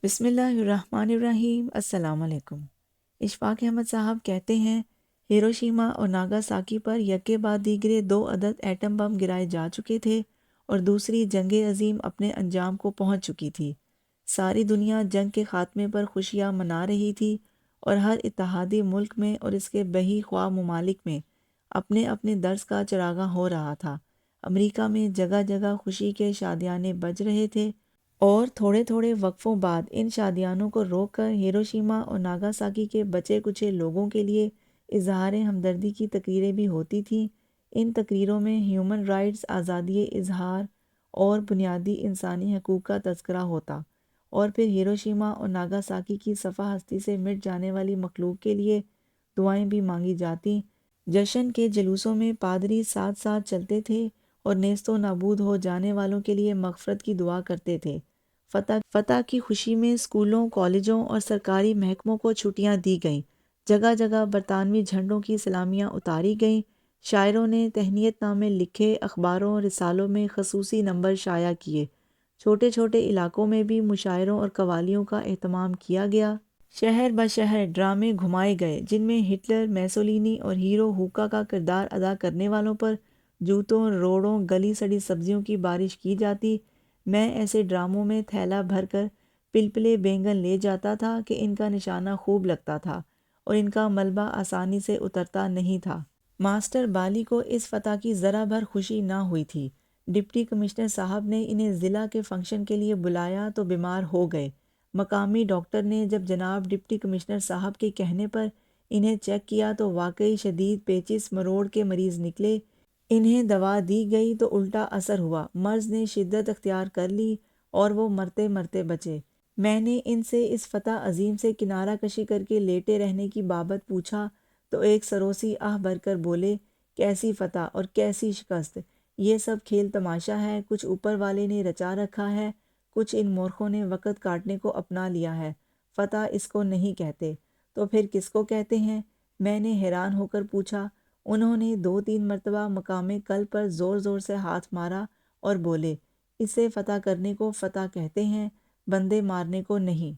بسم اللہ الرحمن الرحیم۔ السلام علیکم۔ اشفاق احمد صاحب کہتے ہیں ہیروشیما اور ناگاساکی پر یکے بعد دیگرے 2 عدد ایٹم بم گرائے جا چکے تھے اور دوسری جنگ عظیم اپنے انجام کو پہنچ چکی تھی۔ ساری دنیا جنگ کے خاتمے پر خوشیاں منا رہی تھی اور ہر اتحادی ملک میں اور اس کے بہی خواہ ممالک میں اپنے اپنے درس کا چراغاں ہو رہا تھا۔ امریکہ میں جگہ جگہ خوشی کے شادیانے بج رہے تھے اور تھوڑے تھوڑے وقفوں بعد ان شادیانوں کو روک کر ہیروشیما اور ناگاساکی کے بچے کچے لوگوں کے لیے اظہار ہمدردی کی تقریریں بھی ہوتی تھیں۔ ان تقریروں میں ہیومن رائٹس، آزادی اظہار اور بنیادی انسانی حقوق کا تذکرہ ہوتا اور پھر ہیروشیما اور ناگاساکی کی صفحہ ہستی سے مٹ جانے والی مخلوق کے لیے دعائیں بھی مانگی جاتی۔ جشن کے جلوسوں میں پادری ساتھ ساتھ چلتے تھے اور نیست و نابود ہو جانے والوں کے لیے مغفرت کی دعا کرتے تھے۔ فتح کی خوشی میں اسکولوں، کالجوں اور سرکاری محکموں کو چھٹیاں دی گئیں۔ جگہ جگہ برطانوی جھنڈوں کی سلامیاں اتاری گئیں۔ شاعروں نے تہنیت نامے لکھے، اخباروں اور رسالوں میں خصوصی نمبر شائع کیے۔ چھوٹے چھوٹے علاقوں میں بھی مشاعروں اور قوالیوں کا اہتمام کیا گیا۔ شہر بشہر ڈرامے گھمائے گئے جن میں ہٹلر، میسولینی اور ہیرو ہوکا کا کردار ادا کرنے والوں پر جوتوں، روڑوں، گلی سڑی سبزیوں کی بارش کی جاتی۔ میں ایسے ڈراموں میں تھیلا بھر کر پلپلے بینگن لے جاتا تھا کہ ان کا نشانہ خوب لگتا تھا اور ان کا ملبہ آسانی سے اترتا نہیں تھا۔ ماسٹر بالی کو اس فتح کی ذرا بھر خوشی نہ ہوئی تھی۔ ڈپٹی کمشنر صاحب نے انہیں ضلع کے فنکشن کے لیے بلایا تو بیمار ہو گئے۔ مقامی ڈاکٹر نے جب جناب ڈپٹی کمشنر صاحب کے کہنے پر انہیں چیک کیا تو واقعی شدید پیچس مروڑ کے مریض نکلے۔ انہیں دوا دی گئی تو الٹا اثر ہوا، مرض نے شدت اختیار کر لی اور وہ مرتے مرتے بچے۔ میں نے ان سے اس فتح عظیم سے کنارہ کشی کر کے لیٹے رہنے کی بابت پوچھا تو ایک سروسی آہ بھر کر بولے، کیسی فتح اور کیسی شکست، یہ سب کھیل تماشا ہے، کچھ اوپر والے نے رچا رکھا ہے، کچھ ان مورخوں نے وقت کاٹنے کو اپنا لیا ہے، فتح اس کو نہیں کہتے۔ تو پھر کس کو کہتے ہیں؟ میں نے حیران ہو کر پوچھا۔ انہوں نے 2-3 مرتبہ مقام قلب پر زور زور سے ہاتھ مارا اور بولے، اسے فتح کرنے کو فتح کہتے ہیں، بندے مارنے کو نہیں۔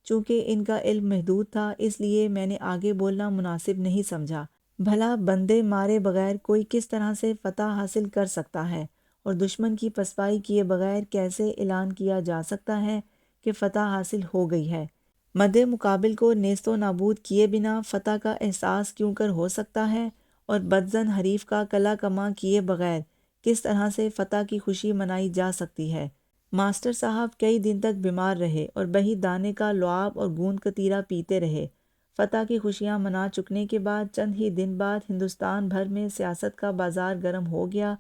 چونکہ ان کا علم محدود تھا اس لیے میں نے آگے بولنا مناسب نہیں سمجھا۔ بھلا بندے مارے بغیر کوئی کس طرح سے فتح حاصل کر سکتا ہے اور دشمن کی پسپائی کیے بغیر کیسے اعلان کیا جا سکتا ہے کہ فتح حاصل ہو گئی ہے؟ مد مقابل کو نیست و نابود کیے بنا فتح کا احساس کیوں کر ہو سکتا ہے اور بدظن حریف کا کلا کما کیے بغیر کس طرح سے فتح کی خوشی منائی جا سکتی ہے؟ ماسٹر صاحب کئی دن تک بیمار رہے اور بہی دانے کا لعاب اور گوند کتیرا پیتے رہے۔ فتح کی خوشیاں منا چکنے کے بعد چند ہی دن بعد ہندوستان بھر میں سیاست کا بازار گرم ہو گیا۔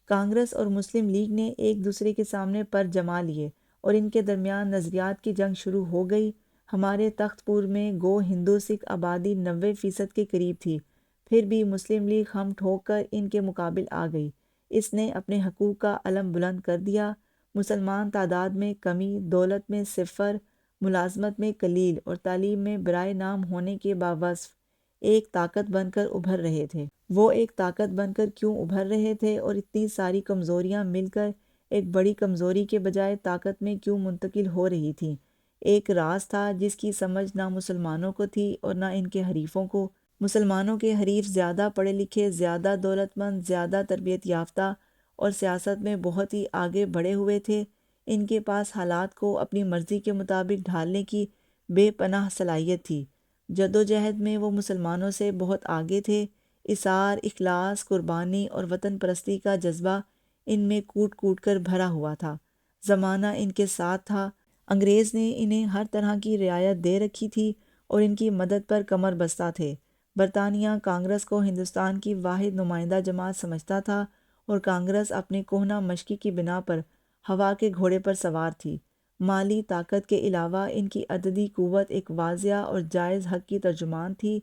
کانگریس اور مسلم لیگ نے ایک دوسرے کے سامنے پر جما لیے اور ان کے درمیان نظریات کی جنگ شروع ہو گئی۔ ہمارے تخت پور میں گو ہندو سکھ آبادی 90% کے قریب تھی، پھر بھی مسلم لیگ ہم ٹھوک کر ان کے مقابل آ گئی۔ اس نے اپنے حقوق کا علم بلند کر دیا۔ مسلمان تعداد میں کمی، دولت میں صفر، ملازمت میں قلیل اور تعلیم میں برائے نام ہونے کے باوصف ایک طاقت بن کر ابھر رہے تھے۔ وہ ایک طاقت بن کر کیوں ابھر رہے تھے اور اتنی ساری کمزوریاں مل کر ایک بڑی کمزوری کے بجائے طاقت میں کیوں منتقل ہو رہی تھیں؟ ایک راز تھا جس کی سمجھ نہ مسلمانوں کو تھی اور نہ ان کے حریفوں کو۔ مسلمانوں کے حریف زیادہ پڑھے لکھے، زیادہ دولت مند، زیادہ تربیت یافتہ اور سیاست میں بہت ہی آگے بڑھے ہوئے تھے۔ ان کے پاس حالات کو اپنی مرضی کے مطابق ڈھالنے کی بے پناہ صلاحیت تھی۔ جدوجہد میں وہ مسلمانوں سے بہت آگے تھے۔ اثار، اخلاص، قربانی اور وطن پرستی کا جذبہ ان میں کوٹ کوٹ کر بھرا ہوا تھا۔ زمانہ ان کے ساتھ تھا۔ انگریز نے انہیں ہر طرح کی رعایت دے رکھی تھی اور ان کی مدد پر کمر بستہ تھے۔ برطانیہ کانگریس کو ہندوستان کی واحد نمائندہ جماعت سمجھتا تھا اور کانگریس اپنے کہنہ مشقی کی بنا پر ہوا کے گھوڑے پر سوار تھی۔ مالی طاقت کے علاوہ ان کی عددی قوت ایک واضح اور جائز حق کی ترجمان تھی،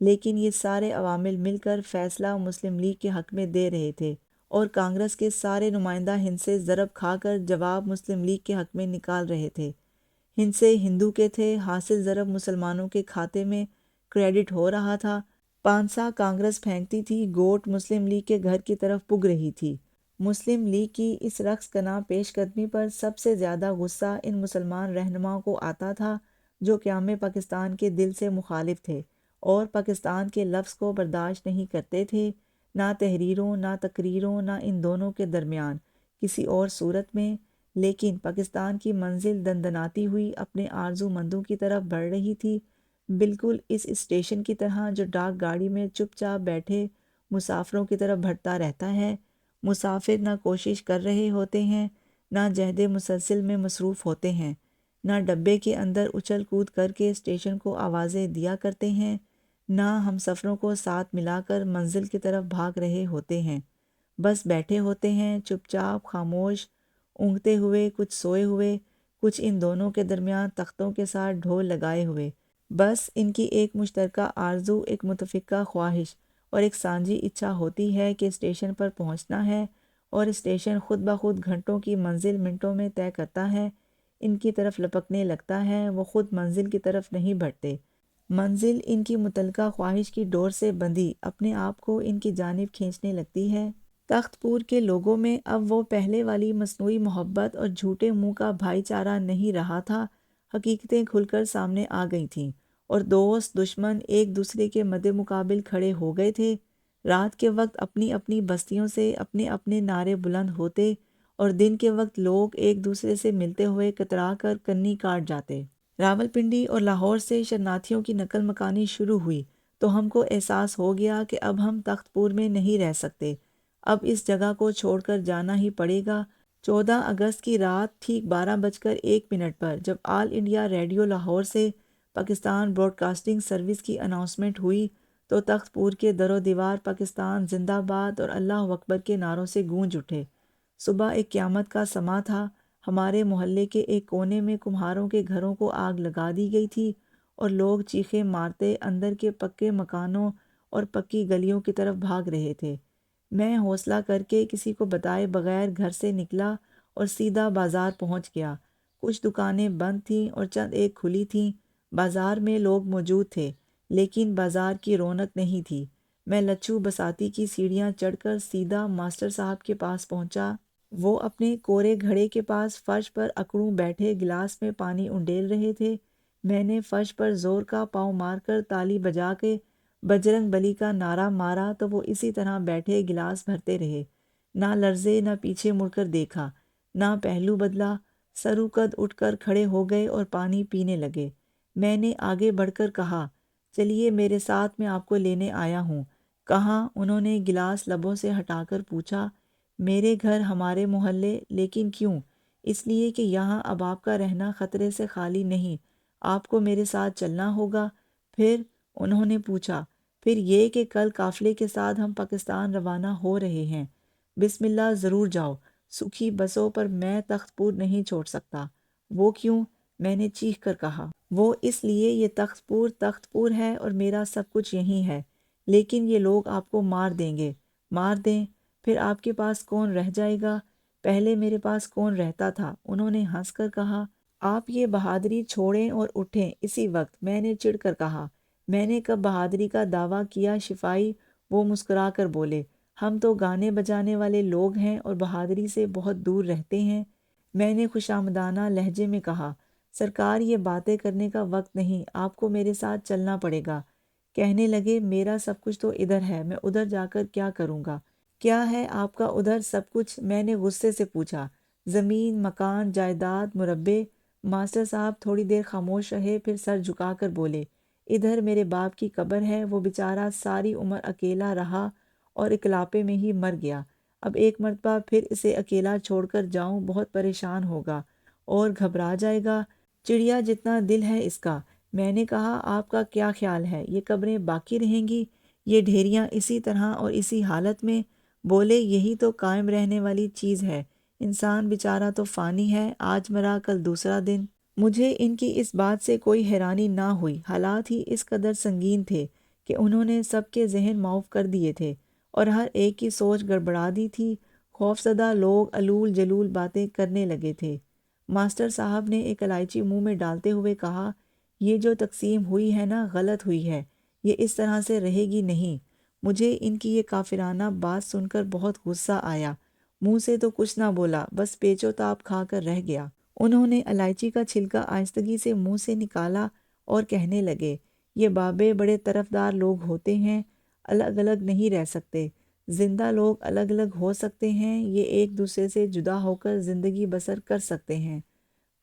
لیکن یہ سارے عوامل مل کر فیصلہ مسلم لیگ کے حق میں دے رہے تھے اور کانگریس کے سارے نمائندہ ہند سے ضرب کھا کر جواب مسلم لیگ کے حق میں نکال رہے تھے۔ ہند سے ہندو کے تھے، حاصل ضرب مسلمانوں کے کھاتے میں کریڈٹ ہو رہا تھا۔ پانسا کانگریس پھینکتی تھی، گوٹ مسلم لیگ کے گھر کی طرف پگ رہی تھی۔ مسلم لیگ کی اس رقص کا نام پیش قدمی پر سب سے زیادہ غصہ ان مسلمان رہنماؤں کو آتا تھا جو قیام پاکستان کے دل سے مخالف تھے اور پاکستان کے لفظ کو برداشت نہیں کرتے تھے، نہ تحریروں نہ تقریروں نہ ان دونوں کے درمیان کسی اور صورت میں۔ لیکن پاکستان کی منزل دندناتی ہوئی اپنے آرزو مندوں کی طرف بڑھ رہی تھی، بالکل اس اسٹیشن کی طرح جو ڈاک گاڑی میں چپ چاپ بیٹھے مسافروں کی طرف بڑھتا رہتا ہے۔ مسافر نہ کوشش کر رہے ہوتے ہیں، نہ جہد مسلسل میں مصروف ہوتے ہیں، نہ ڈبے کے اندر اچھل کود کر کے اسٹیشن کو آوازیں دیا کرتے ہیں، نہ ہم سفروں کو ساتھ ملا کر منزل کی طرف بھاگ رہے ہوتے ہیں، بس بیٹھے ہوتے ہیں چپ چاپ، خاموش، اونگتے ہوئے، کچھ سوئے ہوئے، کچھ ان دونوں کے درمیان تختوں کے ساتھ ڈھول لگائے ہوئے۔ بس ان کی ایک مشترکہ آرزو، ایک متفقہ خواہش اور ایک سانجھی اچھا ہوتی ہے کہ اسٹیشن پر پہنچنا ہے، اور اسٹیشن خود بخود گھنٹوں کی منزل منٹوں میں طے کرتا ہے، ان کی طرف لپکنے لگتا ہے، وہ خود منزل کی طرف نہیں بڑھتے۔ منزل ان کی متعلقہ خواہش کی ڈور سے بندھی اپنے آپ کو ان کی جانب کھینچنے لگتی ہے۔ تخت پور کے لوگوں میں اب وہ پہلے والی مصنوعی محبت اور جھوٹے منہ کا بھائی چارہ نہیں رہا تھا، حقیقتیں کھل کر سامنے آ گئی تھیں، اور دوست دشمن ایک دوسرے کے مد مقابل کھڑے ہو گئے تھے۔ رات کے وقت اپنی اپنی بستیوں سے اپنے اپنے نعرے بلند ہوتے، اور دن کے وقت لوگ ایک دوسرے سے ملتے ہوئے کترا کر کنی کاٹ جاتے۔ راولپنڈی اور لاہور سے شرناتھیوں کی نقل مکانی شروع ہوئی تو ہم کو احساس ہو گیا کہ اب ہم تخت پور میں نہیں رہ سکتے، اب اس جگہ کو چھوڑ کر جانا ہی پڑے گا۔ 14 اگست کی رات ٹھیک 12:01 پر جب آل انڈیا ریڈیو لاہور سے پاکستان براڈ کاسٹنگ سروس کی اناؤنسمنٹ ہوئی تو تخت پور کے در و دیوار پاکستان زندہ باد اور اللہ اکبر کے نعروں سے گونج اٹھے۔ صبح ایک قیامت کا سماں تھا۔ ہمارے محلے کے ایک کونے میں کمہاروں کے گھروں کو آگ لگا دی گئی تھی اور لوگ چیخیں مارتے اندر کے پکے مکانوں اور پکی گلیوں کی طرف بھاگ رہے تھے۔ میں حوصلہ کر کے کسی کو بتائے بغیر گھر سے نکلا اور سیدھا بازار پہنچ گیا۔ کچھ دکانیں بند تھیں اور چند ایک کھلی تھیں۔ بازار میں لوگ موجود تھے لیکن بازار کی رونق نہیں تھی۔ میں لچھو بساتی کی سیڑھیاں چڑھ کر سیدھا ماسٹر صاحب کے پاس پہنچا۔ وہ اپنے کورے گھڑے کے پاس فرش پر اکڑوں بیٹھے گلاس میں پانی انڈیل رہے تھے۔ میں نے فرش پر زور کا پاؤں مار کر تالی بجا کے بجرنگ بلی کا نعرہ مارا تو وہ اسی طرح بیٹھے گلاس بھرتے رہے، نہ لرزے، نہ پیچھے مڑ کر دیکھا، نہ پہلو بدلا، سرو قد اٹھ کر کھڑے ہو گئے اور پانی پینے لگے۔ میں نے آگے بڑھ کر کہا، چلیے میرے ساتھ، میں آپ کو لینے آیا ہوں۔ کہاں؟ انہوں نے گلاس لبوں سے ہٹا کر پوچھا۔ میرے گھر، ہمارے محلے۔ لیکن کیوں؟ اس لیے کہ یہاں اب آپ کا رہنا خطرے سے خالی نہیں، آپ کو میرے ساتھ چلنا ہوگا۔ پھر؟ انہوں نے پوچھا۔ پھر یہ کہ کل قافلے کے ساتھ ہم پاکستان روانہ ہو رہے ہیں۔ بسم اللہ، ضرور جاؤ، سکھی بسوں پر میں تخت پور نہیں چھوڑ سکتا۔ وہ کیوں؟ میں نے چیخ کر کہا۔ وہ اس لیے، یہ تخت پور ہے اور میرا سب کچھ یہیں ہے، لیکن یہ لوگ آپ کو مار دیں گے۔ مار دیں؟ پھر آپ کے پاس کون رہ جائے گا؟ پہلے میرے پاس کون رہتا تھا؟ انہوں نے ہنس کر کہا۔ آپ یہ بہادری چھوڑیں اور اٹھیں اسی وقت، میں نے چڑھ کر کہا۔ میں نے کب بہادری کا دعویٰ کیا شفائی؟ وہ مسکرا کر بولے، ہم تو گانے بجانے والے لوگ ہیں اور بہادری سے بہت دور رہتے ہیں۔ میں نے خوشامدانہ لہجے میں کہا، سرکار یہ باتیں کرنے کا وقت نہیں، آپ کو میرے ساتھ چلنا پڑے گا۔ کہنے لگے، میرا سب کچھ تو ادھر ہے، میں ادھر جا کر کیا کروں گا؟ کیا ہے آپ کا ادھر سب کچھ؟ میں نے غصے سے پوچھا۔ زمین، مکان، جائیداد، مربے۔ ماسٹر صاحب تھوڑی دیر خاموش رہے، پھر سر جھکا کر بولے، ادھر میرے باپ کی قبر ہے، وہ بیچارہ ساری عمر اکیلا رہا اور اکلاپے میں ہی مر گیا، اب ایک مرتبہ پھر اسے اکیلا چھوڑ کر جاؤں، بہت پریشان ہوگا اور گھبرا جائے گا، چڑیا جتنا دل ہے اس کا۔ میں نے کہا، آپ کا کیا خیال ہے یہ قبریں باقی رہیں گی، یہ ڈھیریاں اسی طرح اور اسی حالت میں؟ بولے، یہی تو قائم رہنے والی چیز ہے، انسان بیچارہ تو فانی ہے، آج مرا کل دوسرا دن۔ مجھے ان کی اس بات سے کوئی حیرانی نہ ہوئی، حالات ہی اس قدر سنگین تھے کہ انہوں نے سب کے ذہن معاف کر دیے تھے اور ہر ایک کی سوچ گڑبڑا دی تھی۔ خوفزدہ لوگ الول جلول باتیں کرنے لگے تھے۔ ماسٹر صاحب نے ایک الائچی منہ میں ڈالتے ہوئے کہا، یہ جو تقسیم ہوئی ہے نا، غلط ہوئی ہے، یہ اس طرح سے رہے گی نہیں۔ مجھے ان کی یہ کافرانہ بات سن کر بہت غصہ آیا۔ منہ سے تو کچھ نہ بولا، بس پیچو تاپ کھا کر رہ گیا۔ انہوں نے الائچی کا چھلکا آہستگی سے منہ سے نکالا اور کہنے لگے، یہ بابے بڑے طرفدار لوگ ہوتے ہیں، الگ الگ نہیں رہ سکتے۔ زندہ لوگ الگ الگ ہو سکتے ہیں، یہ ایک دوسرے سے جدا ہو کر زندگی بسر کر سکتے ہیں،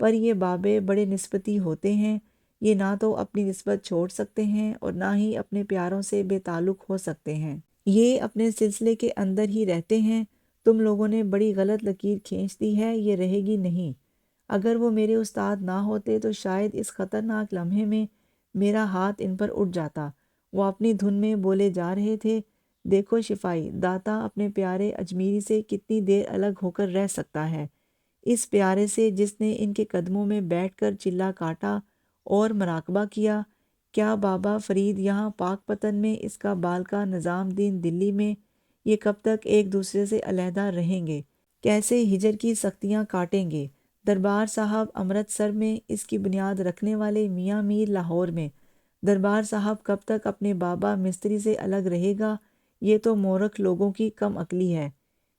پر یہ بابے بڑے نسبتی ہوتے ہیں، یہ نہ تو اپنی نسبت چھوڑ سکتے ہیں اور نہ ہی اپنے پیاروں سے بے تعلق ہو سکتے ہیں۔ یہ اپنے سلسلے کے اندر ہی رہتے ہیں۔ تم لوگوں نے بڑی غلط لکیر کھینچ دی ہے، یہ رہے گی نہیں۔ اگر وہ میرے استاد نہ ہوتے تو شاید اس خطرناک لمحے میں میرا ہاتھ ان پر اٹھ جاتا۔ وہ اپنی دھن میں بولے جا رہے تھے، دیکھو شفائی، داتا اپنے پیارے اجمیری سے کتنی دیر الگ ہو کر رہ سکتا ہے، اس پیارے سے جس نے ان کے قدموں میں بیٹھ کر چلا کاٹا اور مراقبہ کیا۔ کیا بابا فرید یہاں پاک پتن میں، اس کا بالکا نظام دین دلی میں، یہ کب تک ایک دوسرے سے علیحدہ رہیں گے، کیسے ہجر کی سختیاں کاٹیں گے؟ دربار صاحب امرتسر میں، اس کی بنیاد رکھنے والے میاں میر لاہور میں، دربار صاحب کب تک اپنے بابا مستری سے الگ رہے گا؟ یہ تو مورخ لوگوں کی کم عقلی ہے۔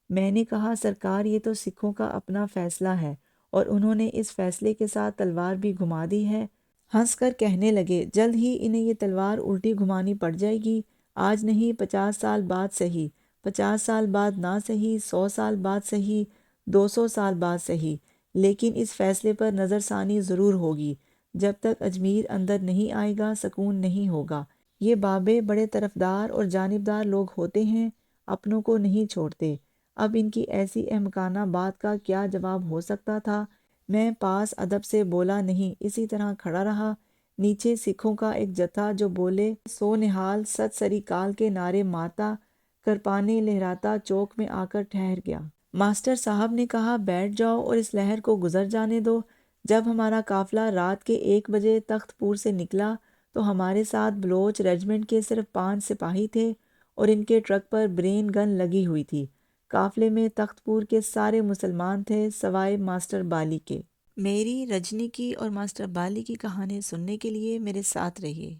میں نے کہا سرکار، یہ تو سکھوں کا اپنا فیصلہ ہے اور انہوں نے اس فیصلے کے ساتھ تلوار بھی گھما دی ہے۔ ہنس کر کہنے لگے، جلد ہی انہیں یہ تلوار الٹی گھمانی پڑ جائے گی، آج نہیں 50 سال بعد سہی، 50 سال بعد نہ سہی، 100 سال بعد سہی، 200 سال بعد سہی، لیکن اس فیصلے پر نظر ثانی ضرور ہوگی۔ جب تک اجمیر اندر نہیں آئے گا سکون نہیں ہوگا۔ یہ بابے بڑے طرفدار اور جانبدار لوگ ہوتے ہیں، اپنوں کو نہیں چھوڑتے۔ اب ان کی ایسی احمقانہ بات کا کیا جواب ہو سکتا تھا؟ میں پاس ادب سے بولا نہیں، اسی طرح کھڑا رہا۔ نیچے سکھوں کا ایک جتھا جو بولے سو نہال ست سری کال کے نعرے مارتا کرپانے لہراتا چوک میں آ کر ٹھہر گیا۔ ماسٹر صاحب نے کہا، بیٹھ جاؤ اور اس لہر کو گزر جانے دو۔ جب ہمارا قافلہ رات کے 1 بجے تخت پور سے نکلا تو ہمارے ساتھ بلوچ ریجمنٹ کے صرف 5 سپاہی تھے اور ان کے ٹرک پر برین گن لگی ہوئی تھی۔ قافلے میں تخت پور کے سارے مسلمان تھے سوائے ماسٹر بالی کے۔ میری، رجنی کی اور ماسٹر بالی کی کہانی سننے کے لیے میرے ساتھ رہیے۔